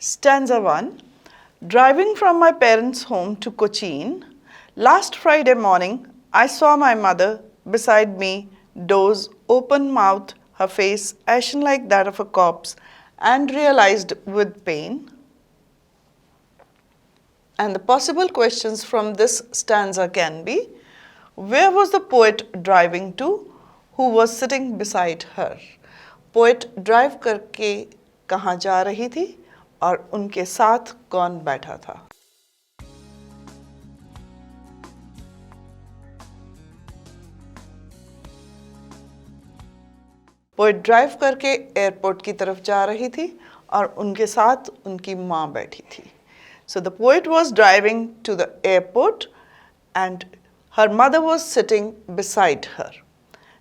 Stanza 1. Driving from my parents' home to Cochin, last Friday morning, I saw my mother beside me, doze, open mouth, her face ashen like that of a corpse, and realized with pain. And the possible questions from this stanza can be, where was the poet driving to? Who was sitting beside her? Poet drive करके कहाँ जा रही थी और उनके साथ कौन बैठा था? पोएट ड्राइव करके एयरपोर्ट की तरफ जा रही थी और उनके साथ उनकी माँ बैठी थी. So the poet was driving to the airport and her mother was sitting beside her.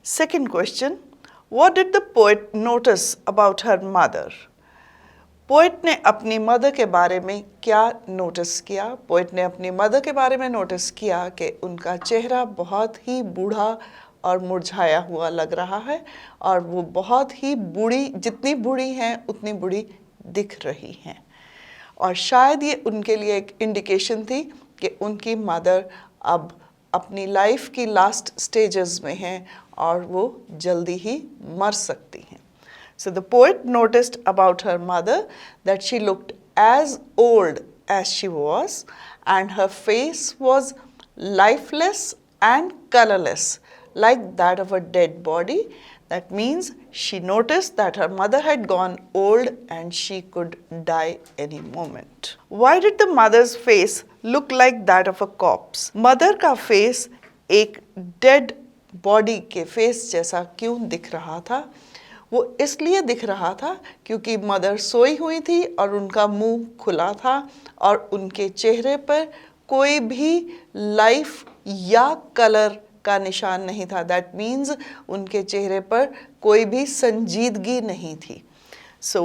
Second question, what did the poet notice about her mother? Poet ने अपनी मदर के बारे में क्या नोटिस किया? पोएट ने अपनी मदर के बारे में नोटिस किया कि उनका चेहरा बहुत ही बूढ़ा और मुरझाया हुआ लग रहा है और वो बहुत ही बूढ़ी, जितनी बूढ़ी हैं उतनी बूढ़ी दिख रही हैं. और शायद ये उनके लिए एक इंडिकेशन थी कि उनकी मदर अब अपनी लाइफ की लास्ट स्टेजेस में हैं और वो जल्दी ही मर सकती हैं. So the poet noticed about her mother that she looked as old as she was and her face was lifeless and colorless like that of a dead body. That means she noticed that her mother had gone old and she could die any moment. Why did the mother's face look like that of a corpse? Mother का face एक dead body के face जैसा क्यों दिख रहा था? वो इसलिए दिख रहा था क्योंकि मदर सोई हुई थी और उनका मुंह खुला था और उनके चेहरे पर कोई भी लाइफ या कलर का निशान नहीं था. दैट मीन्स उनके चेहरे पर कोई भी संजीदगी नहीं थी. So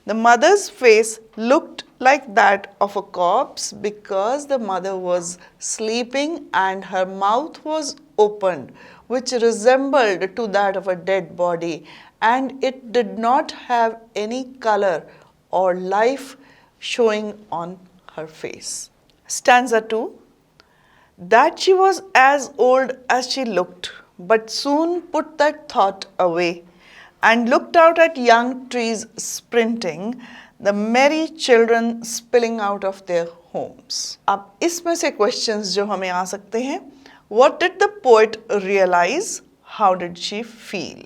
the mother's face looked like that of a corpse because the mother was sleeping and her mouth was opened, which resembled to that of a dead body, and it did not have any color or life showing on her face. Stanza 2. That she was as old as she looked, but soon put that thought away and looked out at young trees sprinting, the merry children spilling out of their homes. अब इसमें से questions जो हमें आ सकते हैं. What did the poet realize? How did she feel?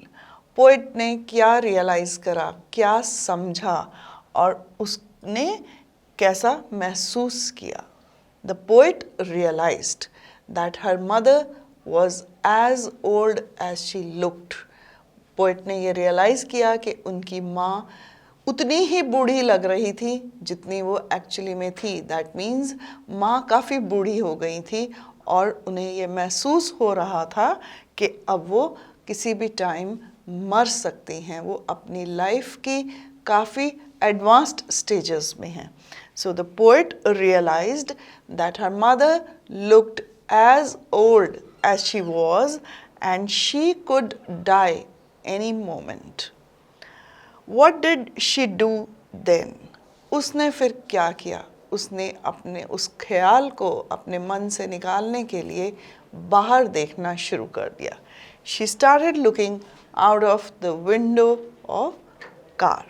Poet ने क्या realize करा, क्या समझा और उसने कैसा महसूस किया? The poet realized that her mother was as old as she looked. Poet ने ये realize किया कि उनकी माँ उतनी ही बूढ़ी लग रही थी जितनी वो एक्चुअली में थी. दैट मीन्स माँ काफ़ी बूढ़ी हो गई थी और उन्हें ये महसूस हो रहा था कि अब वो किसी भी टाइम मर सकती हैं. वो अपनी लाइफ की काफ़ी एडवांस्ड स्टेजेस में हैं. So the poet realised that her mother looked as old as she was and she could die any moment. What did she do then? उसने फिर क्या किया? उसने अपने उस ख्याल को अपने मन से निकालने के लिए बाहर देखना शुरू कर दिया. She started looking out of the window of car.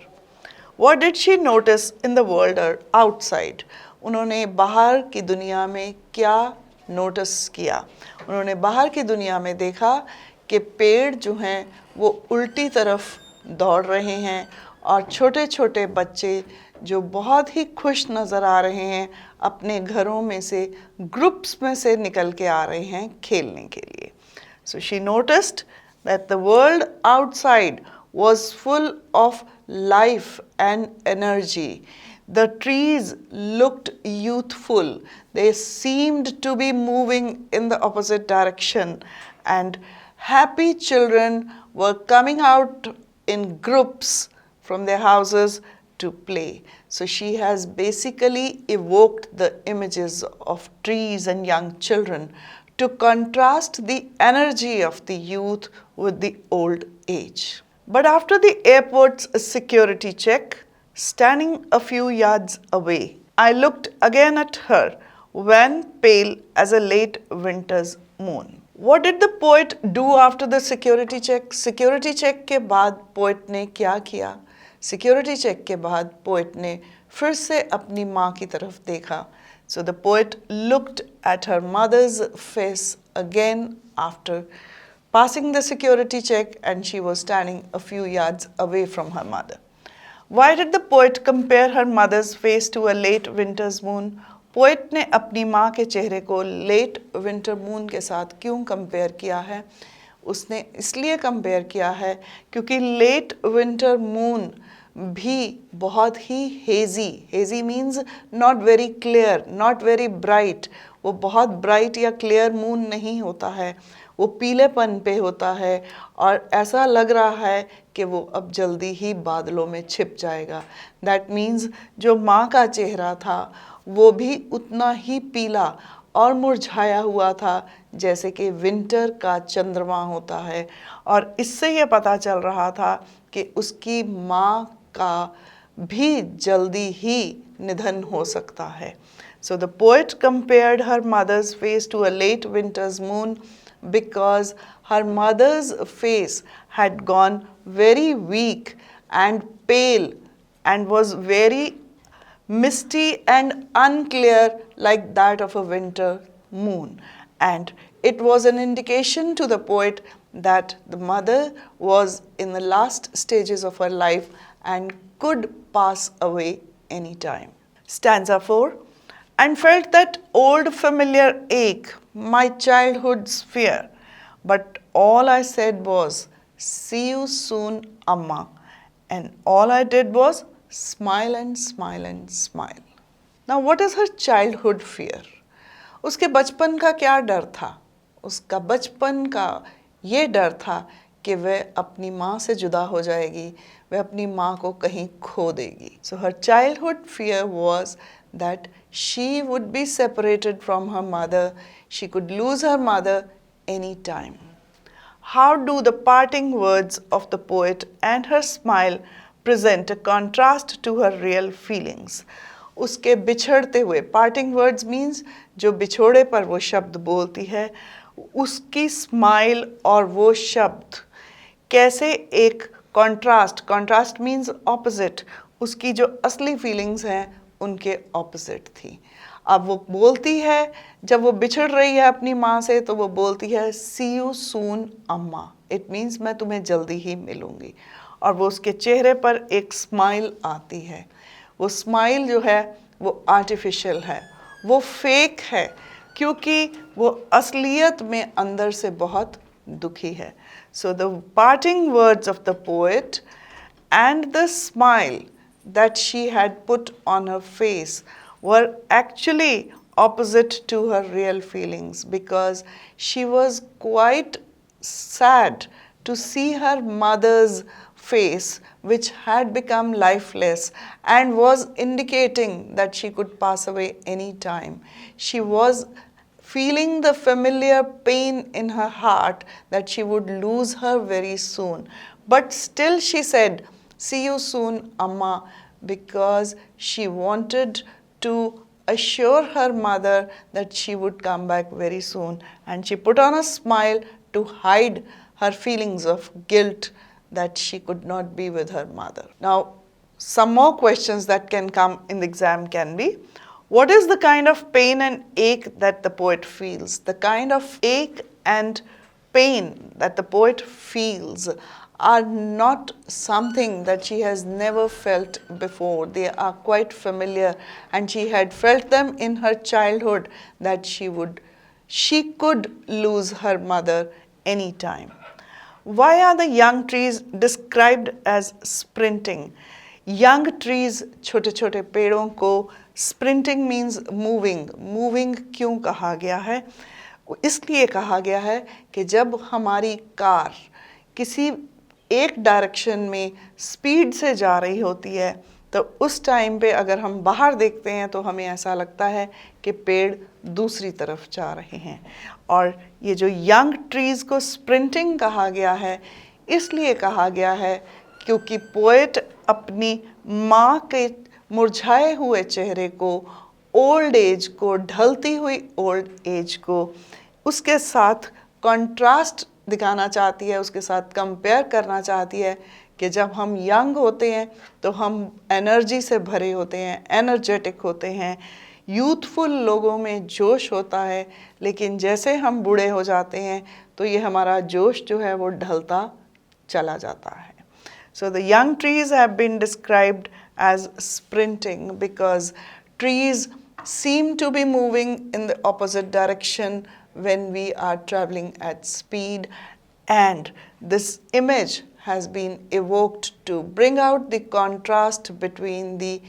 What did she notice in the world or outside? उन्होंने बाहर की दुनिया में क्या नोटिस किया? उन्होंने बाहर की दुनिया में देखा कि पेड़ जो हैं वो उल्टी तरफ दौड़ रहे हैं और छोटे छोटे बच्चे जो बहुत ही खुश नज़र आ रहे हैं अपने घरों में से ग्रुप्स में से निकल के आ रहे हैं खेलने के लिए. So she noticed that the world outside was full of life and energy. The trees looked youthful. They seemed to be moving in the opposite direction and happy children were coming out in groups from their houses to play. So she has basically evoked the images of trees and young children to contrast the energy of the youth with the old age. But after the airport's security check, standing a few yards away. I looked again at her, wan pale as a late winter's moon. What did the poet do after the security check? Security check के बाद poet ने क्या किया? Security check के बाद poet ने फिर से अपनी माँ की तरफ देखा. So the poet looked at her mother's face again after passing the security check, and she was standing a few yards away from her mother. Why did the poet compare her mother's face to a late winter's moon? Poet ने अपनी माँ के चेहरे को late winter moon के साथ क्यों compare किया है? उसने इसलिए कंपेयर किया है क्योंकि लेट विंटर मून भी बहुत ही hazy means not very clear, not very bright. वो बहुत ब्राइट या क्लियर मून नहीं होता है, वो पीलेपन पे होता है और ऐसा लग रहा है कि वो अब जल्दी ही बादलों में छिप जाएगा. दैट मीन्स जो माँ का चेहरा था वो भी उतना ही पीला और मुरझाया हुआ था जैसे कि विंटर का चंद्रमा होता है, और इससे ये पता चल रहा था कि उसकी माँ का भी जल्दी ही निधन हो सकता है. So the poet compared her mother's face to a late winter's moon because her mother's face had gone very weak and pale and was very misty and unclear like that of a winter moon. And it was an indication to the poet that the mother was in the last stages of her life and could pass away any time. Stanza 4. And felt that old familiar ache, my childhood's fear. But all I said was, see you soon, Amma. And all I did was smile and smile and smile. Now what is her childhood fear? उसके बचपन का क्या डर था? उसका बचपन का ये डर था कि वह अपनी माँ से जुदा हो जाएगी, वह अपनी माँ को कहीं खो देगी. So her childhood fear was that she would be separated from her mother. She could lose her mother any time. How do the parting words of the poet and her smile present a contrast to her real feelings? उसके बिछड़ते हुए, parting words means जो बिछोड़े पर वो शब्द बोलती है, उसकी smile और वो शब्द कैसे एक contrast means opposite, उसकी जो असली feelings हैं उनके opposite थी. अब वो बोलती है, जब वो बिछड़ रही है अपनी माँ से तो वो बोलती है see you soon अम्मा. It means मैं तुम्हें जल्दी ही मिलूँगी. और वो उसके चेहरे पर एक स्माइल आती है. वो स्माइल जो है वो आर्टिफिशियल है, वो फेक है, क्योंकि वो असलियत में अंदर से बहुत दुखी है. So the parting words of the poet and the smile that she had put on her face were actually opposite to her real feelings, because she was quite sad to see her mother's face, which had become lifeless and was indicating that she could pass away any time. She was feeling the familiar pain in her heart that she would lose her very soon. But still she said, see you soon, Amma, because she wanted to assure her mother that she would come back very soon. And she put on a smile to hide her feelings of guilt that she could not be with her mother. Now, some more questions that can come in the exam can be, what is the kind of pain and ache that the poet feels? The kind of ache and pain that the poet feels are not something that she has never felt before. They are quite familiar, and she had felt them in her childhood, that she could lose her mother any time. Why are the young trees described as sprinting? Young trees, छोटे छोटे पेड़ों को sprinting means moving. Moving क्यों कहा गया है? इसलिए कहा गया है कि जब हमारी कार किसी एक डायरेक्शन में स्पीड से जा रही होती है तो उस टाइम पे अगर हम बाहर देखते हैं तो हमें ऐसा लगता है कि पेड़ दूसरी तरफ जा रहे हैं. और ये जो यंग ट्रीज को स्प्रिंटिंग कहा गया है, इसलिए कहा गया है क्योंकि पोएट अपनी माँ के मुरझाए हुए चेहरे को, ओल्ड एज को, ढलती हुई ओल्ड एज को उसके साथ कंट्रास्ट दिखाना चाहती है, उसके साथ कंपेयर करना चाहती है कि जब हम यंग होते हैं तो हम एनर्जी से भरे होते हैं, एनर्जेटिक होते हैं, यूथफुल लोगों में जोश होता है, लेकिन जैसे हम बूढ़े हो जाते हैं तो ये हमारा जोश जो है वो ढलता चला जाता है. So the young trees have been described as sprinting because trees seem to be moving in the opposite direction when we are traveling at speed, and this image has been evoked to bring out the contrast between the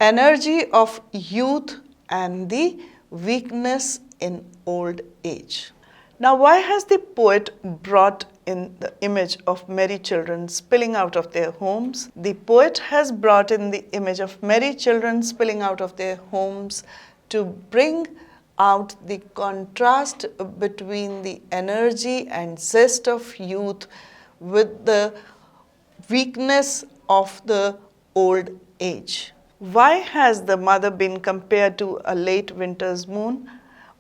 energy of youth and the weakness in old age. Now, why has the poet brought in the image of merry children spilling out of their homes? The poet has brought in the image of merry children spilling out of their homes to bring out the contrast between the energy and zest of youth with the weakness of the old age. Why has the mother been compared to a late winter's moon?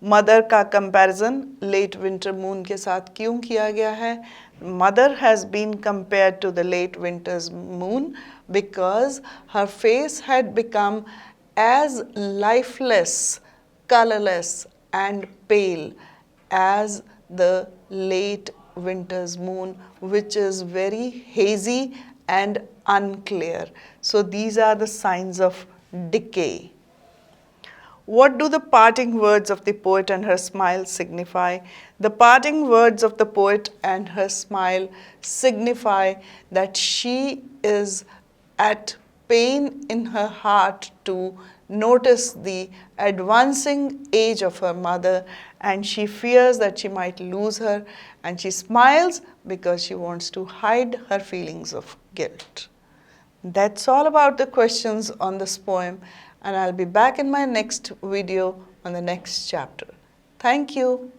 Mother का comparison late winter moon के साथ क्यों किया गया है? Mother has been compared to the late winter's moon because her face had become as lifeless, colourless and pale as the late winter's moon, which is very hazy and unclear. So these are the signs of decay. What do the parting words of the poet and her smile signify? The parting words of the poet and her smile signify that she is at pain in her heart to notice the advancing age of her mother, and she fears that she might lose her, and she smiles because she wants to hide her feelings of guilt. That's all about the questions on this poem, and I'll be back in my next video on the next chapter. Thank you.